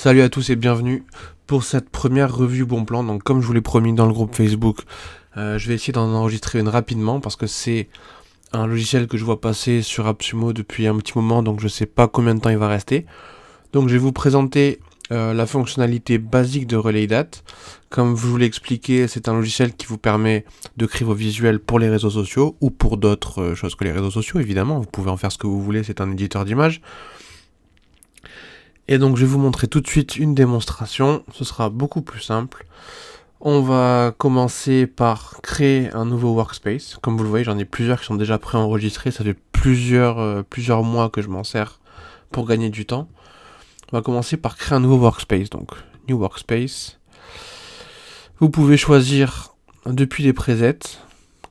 Salut à tous et bienvenue pour cette première revue Bon Plan. Donc comme je vous l'ai promis dans le groupe Facebook, je vais essayer d'en enregistrer une rapidement parce que c'est un logiciel que je vois passer sur AppSumo depuis un petit moment, donc je sais pas combien de temps il va rester. Donc je vais vous présenter la fonctionnalité basique de RelayDate. Comme je vous l'ai expliqué, c'est un logiciel qui vous permet de créer vos visuels pour les réseaux sociaux ou pour d'autres choses que les réseaux sociaux, évidemment. Vous pouvez en faire ce que vous voulez, c'est un éditeur d'images. Et donc je vais vous montrer tout de suite une démonstration, ce sera beaucoup plus simple. On va commencer par créer un nouveau workspace. Comme vous le voyez, j'en ai plusieurs qui sont déjà préenregistrés, ça fait plusieurs mois que je m'en sers pour gagner du temps. On va commencer par créer un nouveau workspace, donc New Workspace. Vous pouvez choisir depuis les presets.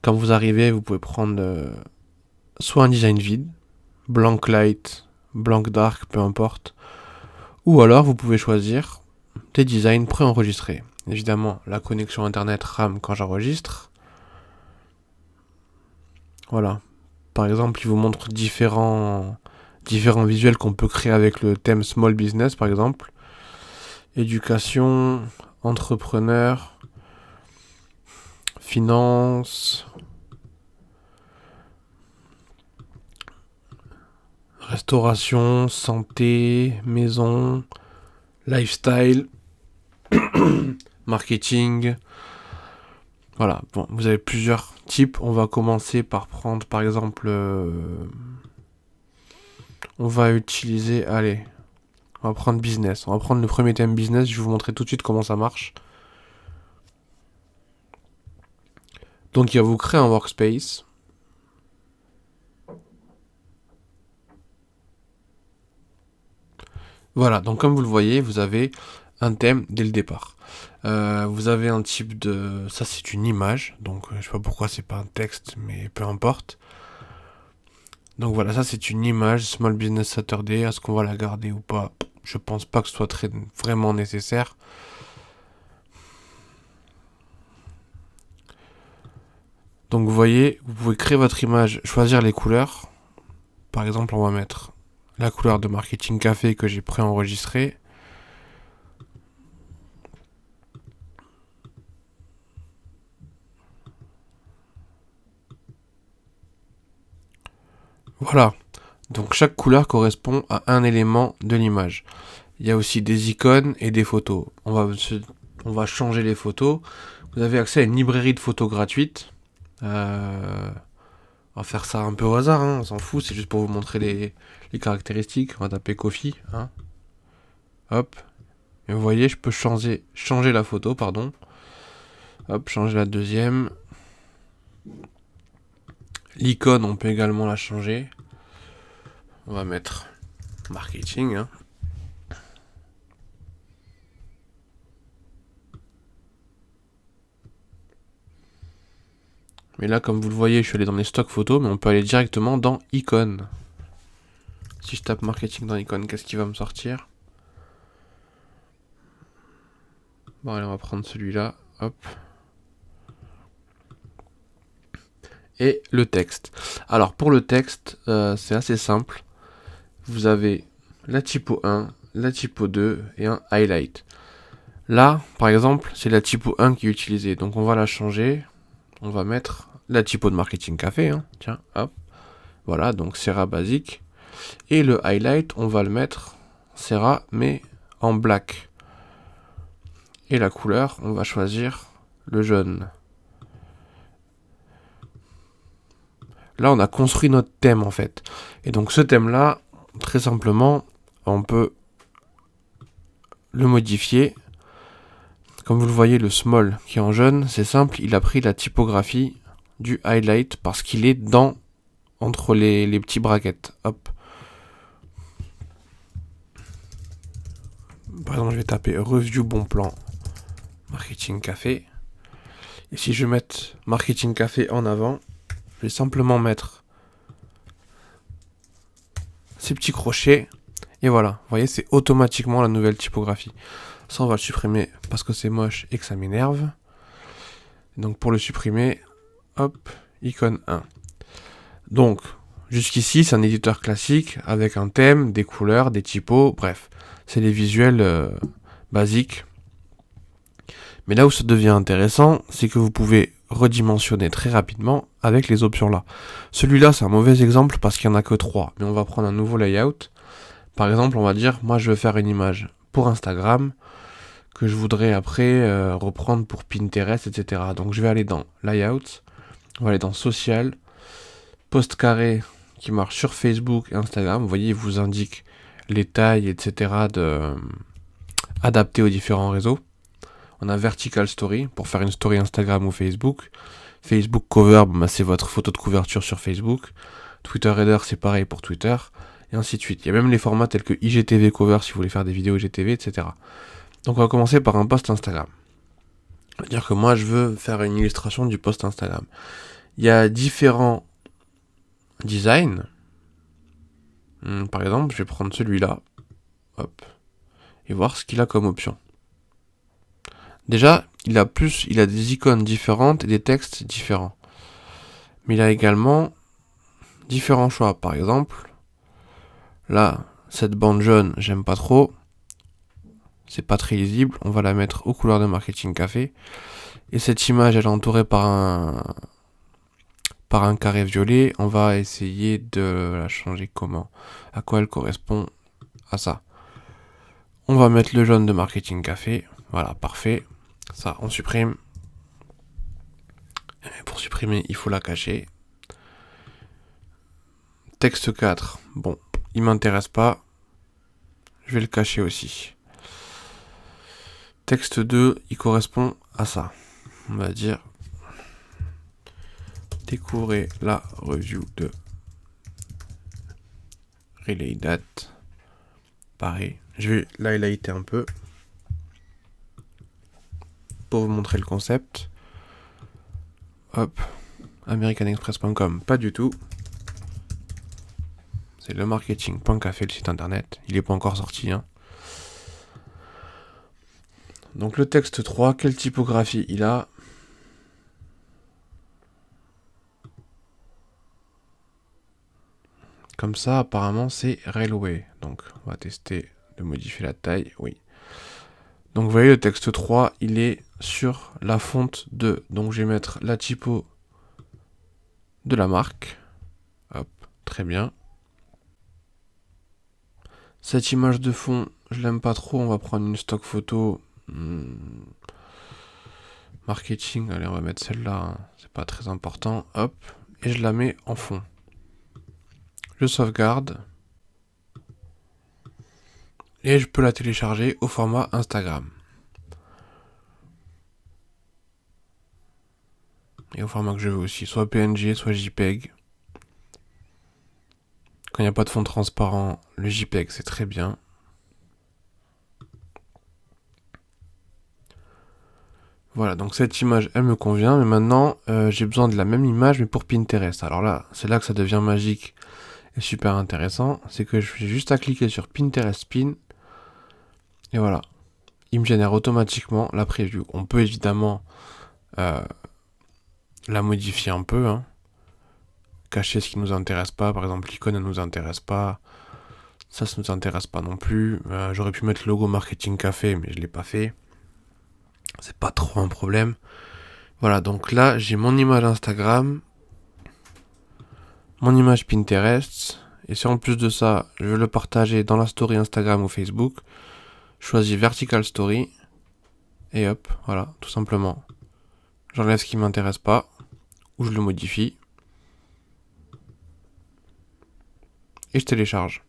Quand vous arrivez, vous pouvez prendre soit un design vide, blank light, blank dark, peu importe. Ou alors vous pouvez choisir des designs préenregistrés. Évidemment, la connexion internet RAM quand j'enregistre. Voilà. Par exemple, il vous montre différents visuels qu'on peut créer avec le thème Small Business, par exemple. Éducation, entrepreneur, finance, restauration, santé, maison, lifestyle, marketing. Voilà, bon, vous avez plusieurs types. On va commencer par prendre, par exemple, on va utiliser, allez, on va prendre business. On va prendre le premier thème business. Je vais vous montrer tout de suite comment ça marche. Donc, il va vous créer un workspace. Voilà, donc comme vous le voyez, vous avez un thème dès le départ. Vous avez un type de... Ça, c'est une image. Donc, je sais pas pourquoi c'est pas un texte, mais peu importe. Donc voilà, ça c'est une image, Small Business Saturday. Est-ce qu'on va la garder ou pas? Je pense pas que ce soit vraiment nécessaire. Donc vous voyez, vous pouvez créer votre image, choisir les couleurs. Par exemple, on va mettre la couleur de Marketing Café que j'ai préenregistrée. Voilà. Donc chaque couleur correspond à un élément de l'image. Il y a aussi des icônes et des photos. On va changer les photos. Vous avez accès à une librairie de photos gratuite. On va faire ça un peu au hasard, hein, on s'en fout, c'est juste pour vous montrer les caractéristiques. On va taper Coffee. Hein. Hop. Et vous voyez, je peux changer la photo, pardon. Hop, changer la deuxième. L'icône, on peut également la changer. On va mettre marketing. Hein. Mais là, comme vous le voyez, je suis allé dans les stocks photos, mais on peut aller directement dans icône. Si je tape marketing dans icône, qu'est-ce qui va me sortir? Bon, allez, on va prendre celui-là. Hop. Et le texte. Alors, pour le texte, c'est assez simple. Vous avez la typo 1, la typo 2 et un highlight. Là, par exemple, c'est la typo 1 qui est utilisée. Donc, on va la changer. On va mettre la typo de Marketing Café. Hein. Tiens, hop. Voilà, donc Serra basique. Et le highlight, on va le mettre Serra, mais en black. Et la couleur, on va choisir le jaune. Là, on a construit notre thème, en fait. Et donc, ce thème-là, très simplement, on peut le modifier. Comme vous le voyez, le small qui est en jaune, c'est simple, il a pris la typographie du highlight parce qu'il est entre les petits brackets. Hop. Par exemple, je vais taper review bon plan Marketing Café. Et si je vais mettre Marketing Café en avant, je vais simplement mettre ces petits crochets. Et voilà, vous voyez, c'est automatiquement la nouvelle typographie. Ça, on va le supprimer parce que c'est moche et que ça m'énerve. Donc, pour le supprimer, hop, icône 1. Donc, Jusqu'ici, c'est un éditeur classique avec un thème, des couleurs, des typos, bref. C'est les visuels basiques. Mais là où ça devient intéressant, c'est que vous pouvez redimensionner très rapidement avec les options là. Celui-là, c'est un mauvais exemple parce qu'il n'y en a que 3. Mais on va prendre un nouveau layout. Par exemple, on va dire, moi je veux faire une image pour Instagram que je voudrais après reprendre pour Pinterest, etc. Donc je vais aller dans Layout, on va aller dans Social, Post carré qui marche sur Facebook et Instagram. Vous voyez, il vous indique les tailles, etc. Adaptées aux différents réseaux. On a Vertical Story pour faire une story Instagram ou Facebook. Facebook Cover, c'est votre photo de couverture sur Facebook. Twitter Header, c'est pareil pour Twitter. Et ainsi de suite. Il y a même les formats tels que IGTV Cover si vous voulez faire des vidéos IGTV, etc. Donc on va commencer par un post Instagram. C'est-à-dire que moi je veux faire une illustration du post Instagram. Il y a différents designs. Par exemple, je vais prendre celui-là. Hop. Et voir ce qu'il a comme option. Déjà, il a des icônes différentes et des textes différents. Mais il a également différents choix. Par exemple, là, cette bande jaune, j'aime pas trop. C'est pas très lisible. On va la mettre aux couleurs de Marketing Café. Et cette image, elle est entourée par un carré violet. On va essayer de la changer comment? À quoi elle correspond? À ça. On va mettre le jaune de Marketing Café. Voilà, parfait. Ça, on supprime. Et pour supprimer, il faut la cacher. Texte 4. Bon, il m'intéresse pas. Je vais le cacher aussi. Texte 2, il correspond à ça. On va dire découvrez la review de Relay Date. Pareil. Je vais l'highlighter un peu pour vous montrer le concept. Hop. AmericanExpress.com, pas du tout. C'est le marketing.café, le site internet. Il n'est pas encore sorti. Donc le texte 3, quelle typographie il a? Comme ça, apparemment, c'est Railway. Donc on va tester de modifier la taille. Oui. Donc vous voyez, le texte 3, il est sur la fonte 2. Donc je vais mettre la typo de la marque. Hop, très bien. Cette image de fond, je l'aime pas trop. On va prendre une stock photo. Marketing, allez, on va mettre celle-là. C'est pas très important. Hop, et je la mets en fond. Je sauvegarde. Et je peux la télécharger au format Instagram. Et au format que je veux aussi, soit PNG, soit JPEG. Quand il n'y a pas de fond transparent, le JPEG c'est très bien. Voilà, donc cette image elle me convient, mais maintenant j'ai besoin de la même image mais pour Pinterest. Alors là, c'est là que ça devient magique et super intéressant, c'est que j'ai juste à cliquer sur Pinterest Pin, et voilà, il me génère automatiquement la preview. On peut évidemment la modifier un peu, cacher ce qui nous intéresse pas, par exemple l'icône ne nous intéresse pas, ça nous intéresse pas non plus. J'aurais pu mettre le logo Marketing Café, mais je l'ai pas fait. C'est pas trop un problème. Voilà, donc là j'ai mon image Instagram, mon image Pinterest, et si en plus de ça je veux le partager dans la story Instagram ou Facebook, je choisis Vertical Story, et hop, voilà, tout simplement. J'enlève ce qui m'intéresse pas, ou je le modifie, et je télécharge.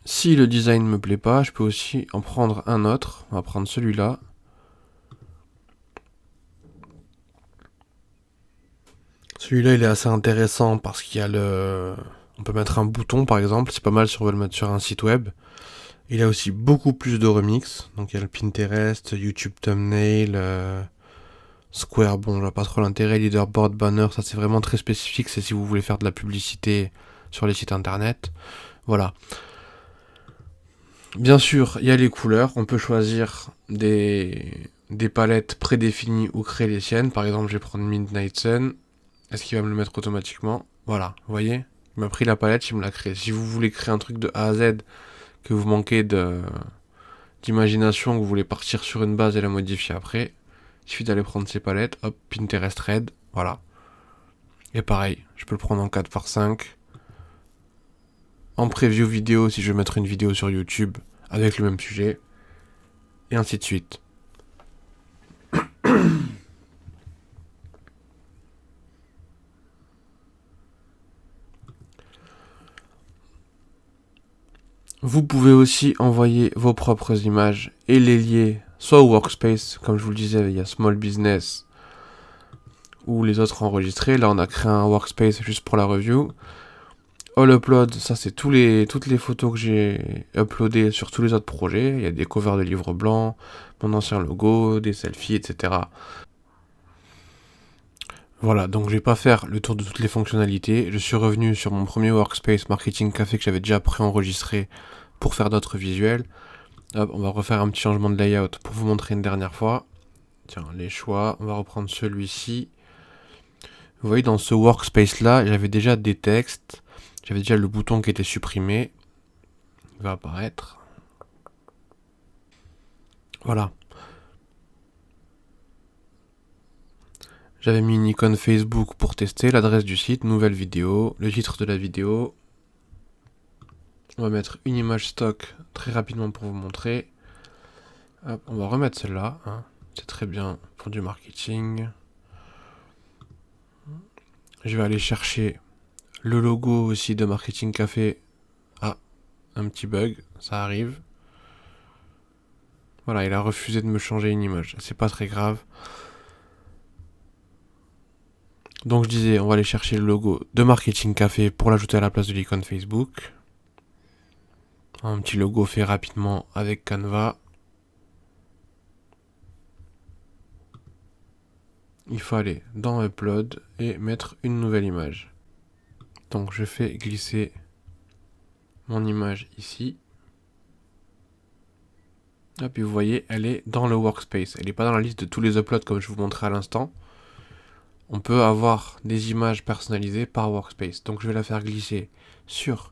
Si le design me plaît pas, je peux aussi en prendre un autre. On va prendre celui-là. Celui-là, il est assez intéressant parce qu'il y a on peut mettre un bouton, par exemple. C'est pas mal si on veut le mettre sur un site web. Il a aussi beaucoup plus de remix. Donc il y a le Pinterest, YouTube Thumbnail, Square. Bon, je vois pas trop l'intérêt. Leaderboard, Banner, ça c'est vraiment très spécifique. C'est si vous voulez faire de la publicité sur les sites internet. Voilà. Bien sûr, il y a les couleurs. On peut choisir des des palettes prédéfinies ou créer les siennes. Par exemple, je vais prendre Midnight Sun. Est-ce qu'il va me le mettre automatiquement? Voilà, vous voyez? Il m'a pris la palette, il me l'a créé. Si vous voulez créer un truc de A à Z, que vous manquez d'imagination, que vous voulez partir sur une base et la modifier après, il suffit d'aller prendre ces palettes, hop, Pinterest Red, voilà. Et pareil, je peux le prendre en 4x5. En preview vidéo, si je veux mettre une vidéo sur YouTube avec le même sujet. Et ainsi de suite. Vous pouvez aussi envoyer vos propres images et les lier soit au workspace, comme je vous le disais, il y a Small Business ou les autres enregistrés. Là, on a créé un workspace juste pour la review. All Upload, ça c'est toutes les photos que j'ai uploadées sur tous les autres projets. Il y a des covers de livres blancs, mon ancien logo, des selfies, etc. Voilà, donc je vais pas faire le tour de toutes les fonctionnalités. Je suis revenu sur mon premier workspace Marketing Café que j'avais déjà préenregistré pour faire d'autres visuels. Hop, on va refaire un petit changement de layout pour vous montrer une dernière fois. Tiens, les choix, on va reprendre celui-ci. Vous voyez, dans ce workspace là, j'avais déjà des textes. J'avais déjà le bouton qui était supprimé. Il va apparaître. Voilà. J'avais mis une icône Facebook pour tester, l'adresse du site, nouvelle vidéo, le titre de la vidéo. On va mettre une image stock très rapidement pour vous montrer. Hop, on va remettre celle-là. Hein. C'est très bien pour du marketing. Je vais aller chercher le logo aussi de Marketing Café. Ah, un petit bug, ça arrive. Voilà, il a refusé de me changer une image. C'est pas très grave. Donc je disais, on va aller chercher le logo de Marketing Café pour l'ajouter à la place de l'icône Facebook. Un petit logo fait rapidement avec Canva. Il faut aller dans Upload et mettre une nouvelle image. Donc je fais glisser mon image ici. Et puis vous voyez, elle est dans le workspace. Elle n'est pas dans la liste de tous les uploads comme je vous montrais à l'instant. On peut avoir des images personnalisées par workspace. Donc je vais la faire glisser sur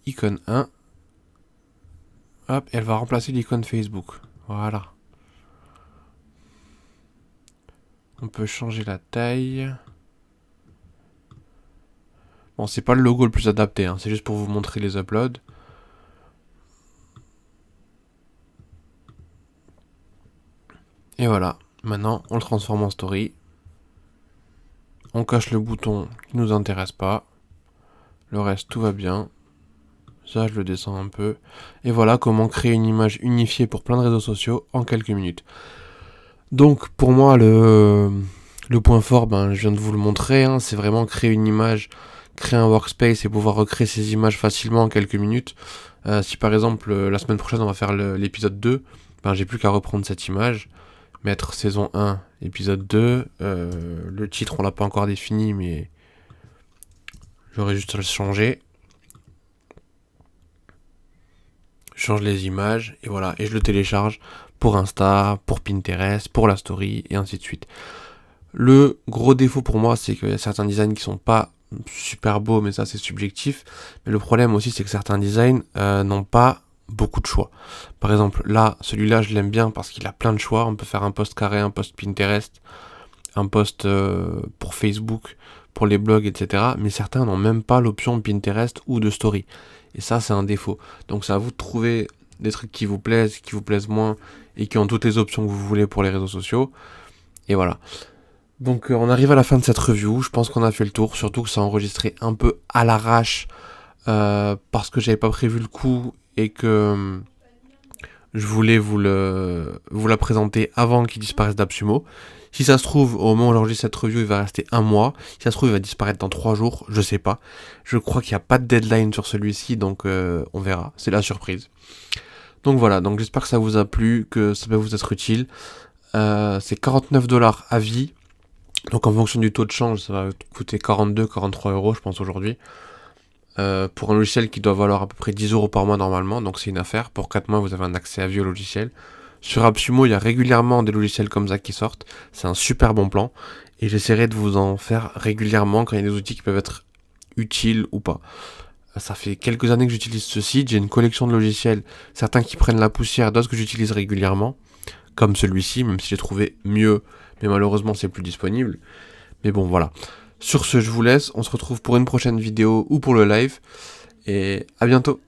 icône 1. Hop, elle va remplacer l'icône Facebook. Voilà. On peut changer la taille. Bon, c'est pas le logo le plus adapté, hein, c'est juste pour vous montrer les uploads. Et voilà, maintenant on le transforme en story. On cache le bouton qui nous intéresse pas. Le reste, tout va bien. Ça, je le descends un peu. Et voilà comment créer une image unifiée pour plein de réseaux sociaux en quelques minutes. Donc, pour moi, le point fort, je viens de vous le montrer. Hein, c'est vraiment créer une image, créer un workspace et pouvoir recréer ces images facilement en quelques minutes. Si par exemple, la semaine prochaine, on va faire l'épisode 2, j'ai plus qu'à reprendre cette image, mettre saison 1, épisode 2. Le titre, on l'a pas encore défini, mais j'aurais juste à le changer. Je change les images, et voilà, et je le télécharge pour Insta, pour Pinterest, pour la story, et ainsi de suite. Le gros défaut pour moi, c'est qu'il y a certains designs qui sont pas super beaux, mais ça c'est subjectif. Mais le problème aussi, c'est que certains designs n'ont pas beaucoup de choix. Par exemple, là, celui-là, je l'aime bien parce qu'il a plein de choix. On peut faire un post carré, un post Pinterest, un post pour Facebook, pour les blogs, etc. Mais certains n'ont même pas l'option Pinterest ou de story. Et ça, c'est un défaut. Donc c'est à vous de trouver des trucs qui vous plaisent moins, et qui ont toutes les options que vous voulez pour les réseaux sociaux. Et voilà. Donc on arrive à la fin de cette review, je pense qu'on a fait le tour, surtout que ça a enregistré un peu à l'arrache, parce que j'avais pas prévu le coup, et que je voulais vous la présenter avant qu'il disparaisse d'Absumo. Si ça se trouve, au moment où j'enregistre cette review, il va rester un mois. Si ça se trouve, il va disparaître dans 3 jours, je sais pas. Je crois qu'il n'y a pas de deadline sur celui-ci, donc on verra, c'est la surprise. Donc voilà, donc j'espère que ça vous a plu, que ça va vous être utile. C'est 49$ à vie. Donc en fonction du taux de change, ça va coûter 42-43 euros, je pense, aujourd'hui. Pour un logiciel qui doit valoir à peu près 10 euros par mois normalement, donc c'est une affaire. Pour 4 mois, vous avez un accès à vie au logiciel. Sur AppSumo, il y a régulièrement des logiciels comme ça qui sortent. C'est un super bon plan. Et j'essaierai de vous en faire régulièrement quand il y a des outils qui peuvent être utiles ou pas. Ça fait quelques années que j'utilise ce site. J'ai une collection de logiciels, certains qui prennent la poussière, d'autres que j'utilise régulièrement. Comme celui-ci, même si j'ai trouvé mieux, mais malheureusement c'est plus disponible. Mais bon, voilà. Sur ce, je vous laisse. On se retrouve pour une prochaine vidéo ou pour le live. Et à bientôt.